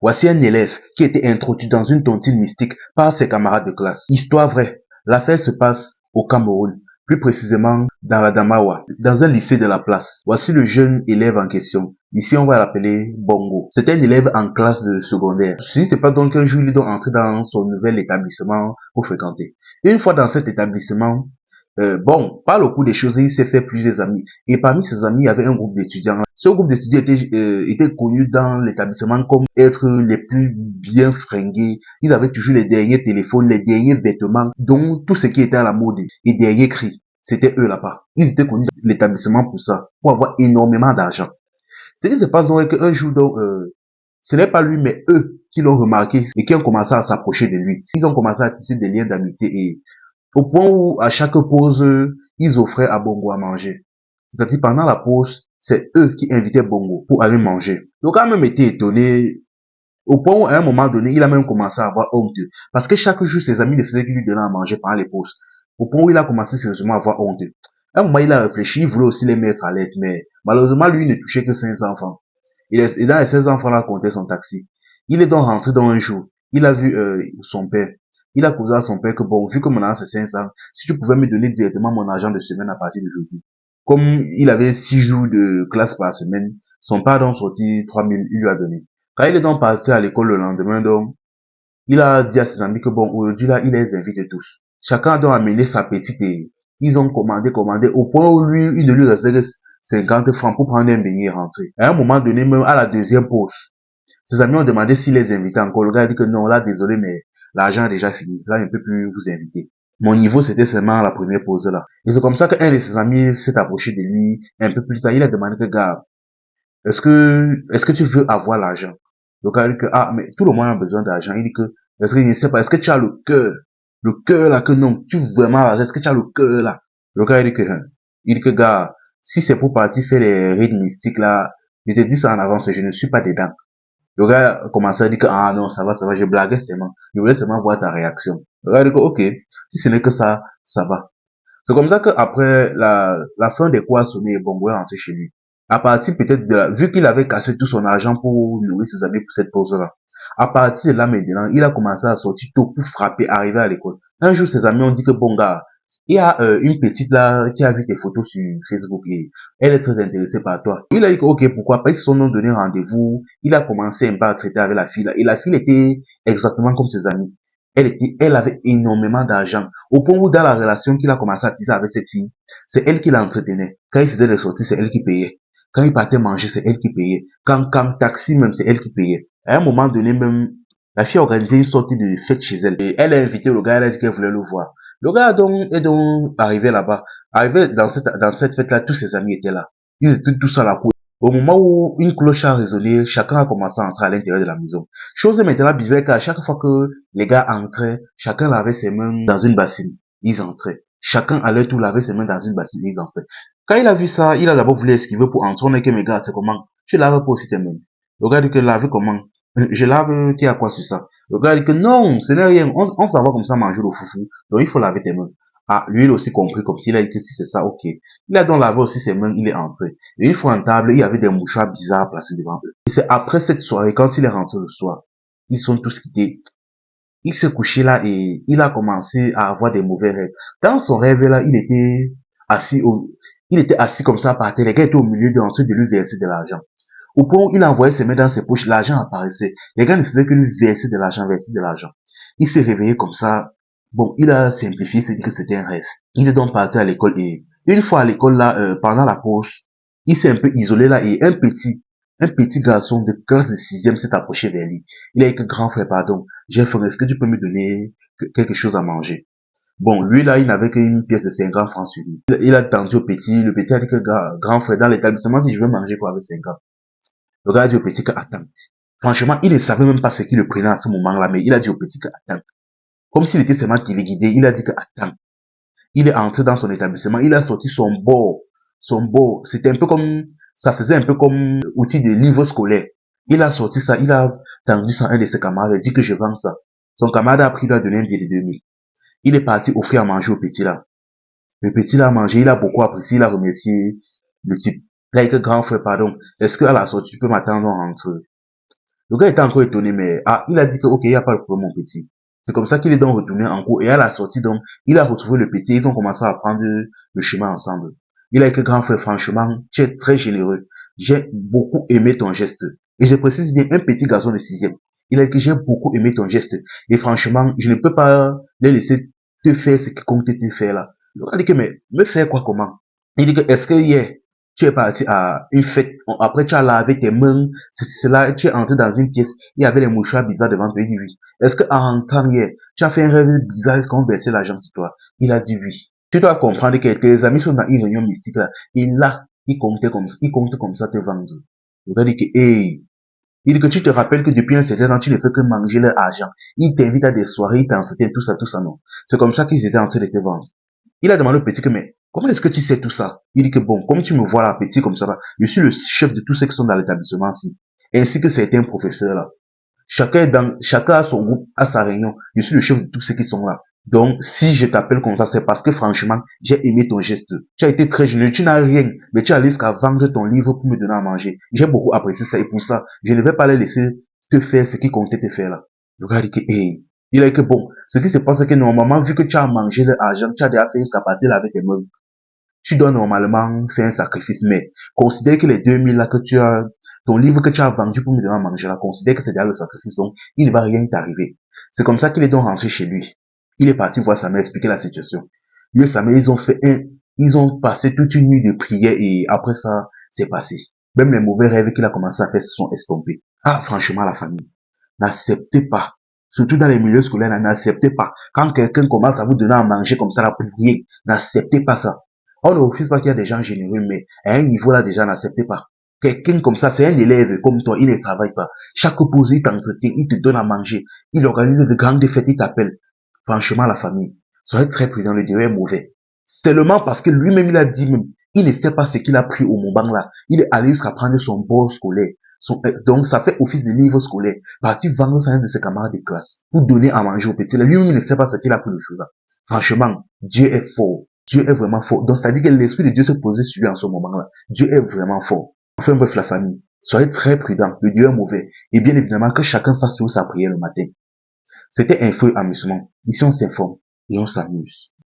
Voici un élève qui était introduit dans une tontine mystique par ses camarades de classe. Histoire vraie. L'affaire se passe au Cameroun, plus précisément dans la Damawa, dans un lycée de la place. Voici le jeune élève en question. Ici, on va l'appeler Bongo. C'est un élève en classe de secondaire. Si c'est pas donc un jour, il doit entrer dans son nouvel établissement pour fréquenter. Une fois dans cet établissement, bon, par le coup des choses, il s'est fait plusieurs amis. Et parmi ses amis, il y avait un groupe d'étudiants. Ce groupe d'étudiants était connu dans l'établissement comme être les plus bien fringués. Ils avaient toujours les derniers téléphones, les derniers vêtements, dont tout ce qui était à la mode et derniers cris. C'était eux là-bas. Ils étaient connus dans l'établissement pour ça, pour avoir énormément d'argent. Ce qui se passe donc est qu'un jour, donc, ce n'est pas lui, mais eux qui l'ont remarqué et qui ont commencé à s'approcher de lui. Ils ont commencé à tisser des liens d'amitié et au point où, à chaque pause, ils offraient à Bongo à manger. C'est-à-dire, pendant la pause, c'est eux qui invitaient Bongo pour aller manger. Donc, il a même été étonné, au point où, à un moment donné, il a même commencé à avoir honte. Parce que chaque jour, ses amis ne faisaient que lui donner à manger pendant les pauses. Au point où il a commencé sérieusement à avoir honte. À un moment, il a réfléchi, il voulait aussi les mettre à l'aise, mais malheureusement, lui, il ne touchait que 500 francs. Et dans les 16 enfants là, comptait son taxi. Il est donc rentré dans un jour. Il a vu son père. Il a causé à son père que bon, vu que mon argent c'est 500, si tu pouvais me donner directement mon argent de semaine à partir d'aujourd'hui. Comme il avait 6 jours de classe par semaine, son père a donc sorti 3000, il lui a donné. Quand il est donc parti à l'école le lendemain, donc, il a dit à ses amis que bon, aujourd'hui là, il les invite tous. Chacun a donc amené sa petite et ils ont commandé, au point où lui, il ne lui restait que 50 francs pour prendre un beignet et rentrer. À un moment donné, même à la deuxième pause, ses amis ont demandé s'il les invitait encore. Le gars a dit que non, là, désolé, mais l'argent a déjà fini. Là, je ne peux plus vous inviter. Mon niveau, c'était seulement la première pause là. Et c'est comme ça qu'un de ses amis s'est approché de lui un peu plus tard. Il a demandé que, gars, est-ce que tu veux avoir l'argent? Le gars a dit que, ah, mais tout le monde a besoin d'argent. Il dit que, est-ce que, je ne sais pas, est-ce que tu as le cœur là, que non, tu veux vraiment l'argent, est-ce que tu as le cœur là? Le gars a dit que, hein. Il dit que, gars, si c'est pour partir faire les rites mystiques là, je te dis ça en avance, je ne suis pas dedans. Le gars a commencé à dire que, ah non, ça va, je blaguais seulement. Je voulais seulement voir ta réaction. Le gars a dit que, ok, si ce n'est que ça va. C'est comme ça qu'après la fin des cours a sonné et Bongo est rentré chez lui. À partir peut-être de là, vu qu'il avait cassé tout son argent pour nourrir ses amis pour cette pause-là, à partir de là maintenant, il a commencé à sortir tôt pour frapper, arriver à l'école. Un jour, ses amis ont dit que bon gars, il y a une petite là qui a vu tes photos sur Facebook et elle est très intéressée par toi. Il a dit que ok, pourquoi pas, ils se sont donné rendez-vous. Il a commencé un peu à traiter avec la fille là. Et la fille était exactement comme ses amis. Elle avait énormément d'argent. Au point où dans la relation qu'il a commencé à tisser avec cette fille, c'est elle qui l'entretenait. Quand il faisait les sorties, c'est elle qui payait. Quand il partait manger, c'est elle qui payait. Quand taxi même, c'est elle qui payait. À un moment donné même, la fille a organisé une sortie de fête chez elle. Et elle a invité le gars, elle a dit qu'elle voulait le voir. Le gars est donc arrivé là-bas. Arrivé dans cette fête-là, tous ses amis étaient là. Ils étaient tous à la cour. Au moment où une cloche a résonné, chacun a commencé à entrer à l'intérieur de la maison. Chose maintenant bizarre qu'à chaque fois que les gars entraient, chacun lavait ses mains dans une bassine. Ils entraient. Chacun allait tout laver ses mains dans une bassine. Ils entraient. Quand il a vu ça, il a d'abord voulu esquiver pour entrer. On est que mes gars, c'est comment? Tu laves pas aussi tes mains. Le gars dit que laver comment? Je lave, qui a quoi sur ça? Le gars dit que non, ce n'est rien. On s'en va comme ça manger le foufou. Donc il faut laver tes mains. Ah, lui, il a aussi compris comme s'il a dit que si c'est ça, ok. Il a donc lavé aussi ses mains, il est entré. Et une fois en table, il y avait des mouchoirs bizarres placés devant eux. Et c'est après cette soirée, quand il est rentré le soir, ils sont tous quittés. Il s'est couché là et il a commencé à avoir des mauvais rêves. Dans son rêve là, assis il était assis comme ça par terre. Les gars étaient au milieu en train de lui verser de l'argent. Au point où il envoyait ses mains dans ses poches, l'argent apparaissait. Les gars ne faisaient que lui verser de l'argent, verser de l'argent. Il s'est réveillé comme ça. Bon, il a simplifié, c'est dit que c'était un rêve. Il est donc parti à l'école et une fois à l'école là, pendant la pause, il s'est un peu isolé là et un petit garçon de classe de sixième s'est approché vers lui. Il a dit que grand frère, pardon, j'ai faim, est-ce que tu peux me donner quelque chose à manger? Bon, lui là, il n'avait qu'une pièce de 50 francs sur lui. Il a tendu au petit, le petit a dit que grand frère, dans l'établissement, si je veux manger quoi avec 50. Le gars a dit au petit que attends. Franchement, il ne savait même pas ce qu'il le prenait à ce moment-là, mais il a dit au petit que attends. Comme s'il était seulement téléguidé, il a dit que attends. Il est entré dans son établissement, il a sorti son bord. Son bord, c'était un peu comme, ça faisait un peu comme outil de livre scolaire. Il a sorti ça, il a tendu ça à un de ses camarades, il a dit que je vends ça. Son camarade a appris, il a donné un billet de 2000. Il est parti offrir à manger au petit là. Le petit là a mangé, il a beaucoup apprécié, il a remercié le type. Là, il a dit que grand frère, pardon, est-ce que à la sortie, tu peux m'attendre entre Le gars était encore étonné, mais il a dit que, ok, il n'y a pas de problème, mon petit. C'est comme ça qu'il est donc retourné en cours. Et à la sortie, donc, il a retrouvé le petit. Ils ont commencé à prendre le chemin ensemble. Il a écrit, grand frère, franchement, tu es très généreux. J'ai beaucoup aimé ton geste. Et je précise bien, un petit garçon de sixième. Il a écrit, j'ai beaucoup aimé ton geste. Et franchement, je ne peux pas les laisser te faire ce qui compte te faire là. Il a dit que, mais, me faire quoi, comment? Il dit que, est-ce que hier, tu es parti à une fête, après tu as lavé tes mains, c'est là, tu es entré dans une pièce, il y avait les mouchoirs bizarres devant toi, il dit oui. Est-ce que en rentrant hier, tu as fait un rêve bizarre, est-ce qu'on versait l'argent sur toi? Il a dit oui. Tu dois comprendre que tes amis sont dans une réunion mystique là, et là, ils comptent comme ça te vendre. Il va dire que, hey, il dit que tu te rappelles que depuis un certain temps, tu ne fais que manger leur argent. Ils t'invitent à des soirées, ils t'entretiennent, tout ça, non. C'est comme ça qu'ils étaient en train de te vendre. Il a demandé au petit que, mais, comment est-ce que tu sais tout ça? Il dit que, bon, comme tu me vois là, petit comme ça, là, je suis le chef de tous ceux qui sont dans l'établissement-ci. Ainsi que certains professeurs là. Chacun a son groupe, a sa réunion. Je suis le chef de tous ceux qui sont là. Donc, si je t'appelle comme ça, c'est parce que franchement, j'ai aimé ton geste. Tu as été très généreux, tu n'as rien, mais tu as allé jusqu'à vendre ton livre pour me donner à manger. J'ai beaucoup apprécié ça et pour ça, je ne vais pas les laisser te faire ce qui comptait te faire là. Le gars dit que, hey, il a dit que bon, ce qui se passe c'est que normalement, vu que tu as mangé l'argent, tu as déjà fait jusqu'à partir là avec tes meubles. Tu dois normalement faire un sacrifice, mais considère que les 2000 là que tu as, ton livre que tu as vendu pour me donner à manger là, considère que c'est déjà le sacrifice, donc il ne va rien t'arriver. C'est comme ça qu'il est donc rentré chez lui. Il est parti voir sa mère expliquer la situation. Lui et sa mère, ils ont passé toute une nuit de prière et après ça, c'est passé. Même les mauvais rêves qu'il a commencé à faire se sont estompés. Ah, franchement, la famille, n'acceptez pas. Surtout dans les milieux scolaires, n'acceptez pas. Quand quelqu'un commence à vous donner à manger comme ça, là, pour rien, n'acceptez pas ça. On ne refuse pas qu'il y a des gens généreux, mais à un niveau là déjà, n'acceptez pas. Quelqu'un comme ça, c'est un élève comme toi, il ne travaille pas. Chaque pause, il t'entretient, il te donne à manger, il organise de grandes fêtes, il t'appelle. Franchement, la famille, soyez très prudent, le Dieu est mauvais. Tellement parce que lui-même, il a dit même, il ne sait pas ce qu'il a pris au Mouban là. Il est allé jusqu'à prendre son bol scolaire. Donc, ça fait office de livre scolaire. Parti vendre ça à un de ses camarades de classe. Pour donner à manger au petit. Lui-même, il ne sait pas ce qu'il a pris le jour là. Franchement, Dieu est fort. Dieu est vraiment fort. Donc, c'est-à-dire que l'Esprit de Dieu se posait sur lui en ce moment-là. Dieu est vraiment fort. Enfin, bref, la famille. Soyez très prudents. Le Dieu est mauvais. Et bien évidemment, que chacun fasse toujours sa prière le matin. C'était un feu amusement. Ici, on s'informe et on s'amuse.